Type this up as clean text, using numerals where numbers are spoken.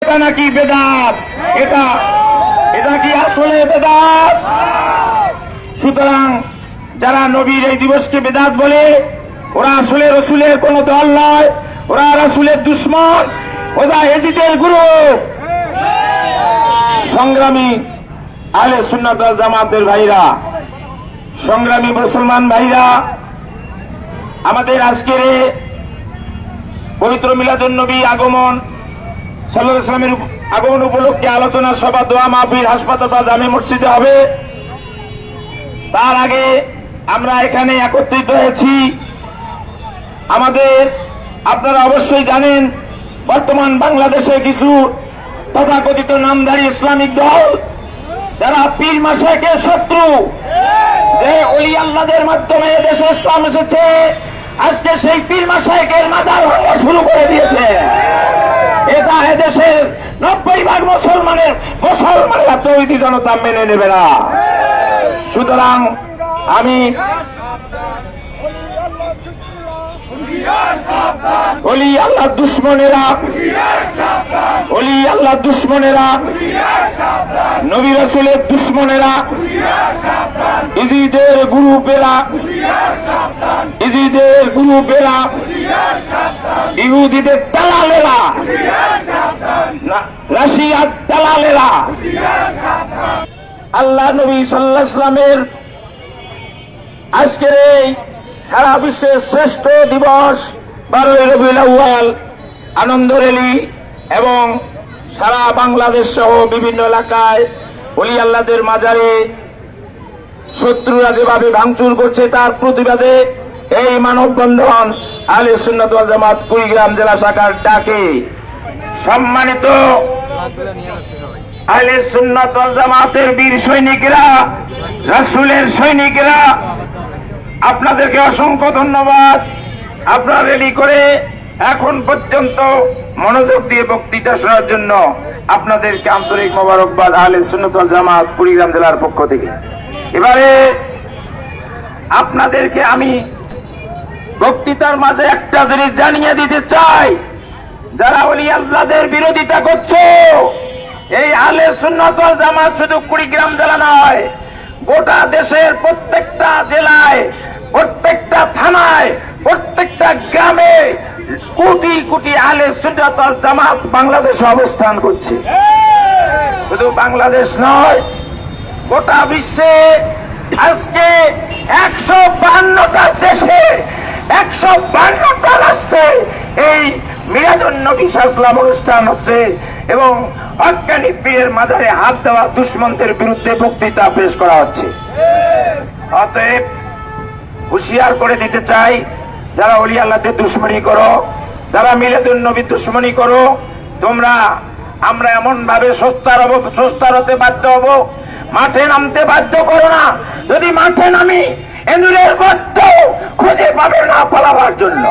এটা নাকি বেদাত? এটা এটা কি আসলে বেদাত? সুতরাং যারা নবীর এই দিবসকে বেদাত বলে ওরা আসলে রসুলের কোন দল নয়, ওরা রসুলের দুশ্মন, ওরা এজিদের গ্রুপ। সংগ্রামী আহলে সুন্নাত ওয়াল জামাতের ভাইরা, সংগ্রামী মুসলমান ভাইরা, আমাদের আজকের পবিত্র মিলাদুন নবী আগমন সাল্লাল্লাহু আলাইহি ওয়াসাল্লামের আগমন উপলক্ষে আলোচনা সভা, দোয়া মাহফিল হাসপাতাল বা জামে মসজিদে হবে। তার আগে আমরা এখানে একত্রিত হয়েছি আপনারা অবশ্যই জানেন বর্তমান বাংলাদেশে কিছু তথাকথিত নামধারী ইসলামিক দল যারা পীর মাশায়েখের শত্রু, যে ওলি আল্লাহদের মাধ্যমে দেশে ইসলাম এসেছে, আজকে সেই পীর মাশায়েখের মাজার ভাঙা শুরু করে দিয়েছে। এটা এদেশের 90% মুসলমানেরা তৌহিদি জনতা মেনে নেবে না। সুতরাং আমি ওলি আল্লাহ দুশ্মনেরা, নবী রাসূলের দুশ্মনেরা, ইজিদের গ্রুপেরা, ইহুদিদের দালালেরা, রাশিয়ার দালালেরা আল্লাহ নবী সাল্লাল্লাহু আলাইহি ওয়াসাল্লামের আজকের এই সারা বিশ্বের শ্রেষ্ঠ দিবস 12ই রবিউল আউয়াল আনন্দ র্যালি এবং সারা বাংলাদেশ সহ বিভিন্ন এলাকায় ওলি আল্লাহদের মাজারে শত্রুরা যেভাবে ভাঙচুর করছে তার প্রতিবাদে এই মানববন্ধন আহলে সুন্নাত ওয়াল জামাত কুড়িগ্রাম জেলা শাখার ডাকে। সম্মানিত আহলে সুন্নাত ওয়াল জামাতের বীর সৈনিকেরা, রাসূলের সৈনিকেরা, আপনাদেরকে অসংখ্য ধন্যবাদ। আপনারা রেলি করে এখন পর্যন্ত মনোযোগ দিয়ে বক্তৃতা শোনার জন্য আপনাদেরকে আন্তরিক মোবারকবাদ আহলে সুন্নাত ওয়াল জামাত কুড়িগ্রাম জেলার পক্ষ থেকে। এবারে আপনাদেরকে আমি বক্তৃতার মাঝে একটা জিনিস জানিয়ে দিতে চাই, যারা ওলি আল্লাহদের বিরোধিতা করছো, এই আহলে সুন্নাত ওয়াল জামাত শুধু কুড়িগ্রাম জেলা নয়, গোটা দেশের প্রত্যেকটা জেলায়, প্রত্যেকটা থানায়, প্রত্যেকটা গ্রামে কোটি কোটি আহলে সুন্নাত ওয়াল জামাত বাংলাদেশে অবস্থান করছে। শুধু বাংলাদেশ নয়, গোটা বিশ্বে আজকে 152টা দেশে, 152টা রাষ্ট্রে এই মিলাদুন নবী সাল্লাল্লাহু অনুষ্ঠান হচ্ছে এবং হক্কানি পীরের মাজারে হাত দেওয়া দুশমনদের বিরুদ্ধে বক্তৃতা পেশ করা হচ্ছে। অতএব হুঁশিয়ার করে দিতে চাই, যারা ওলি আল্লাহদের দুশমনী করো, যারা মিলাদুন নবীর দুশমনী করো, আমরা এমন ভাবে সোচ্চার হতে বাধ্য হব, মাঠে নামতে বাধ্য করো না। যদি মাঠে নামি এন্দুরের গর্ত খুঁজে পাবে না পালাবার জন্য।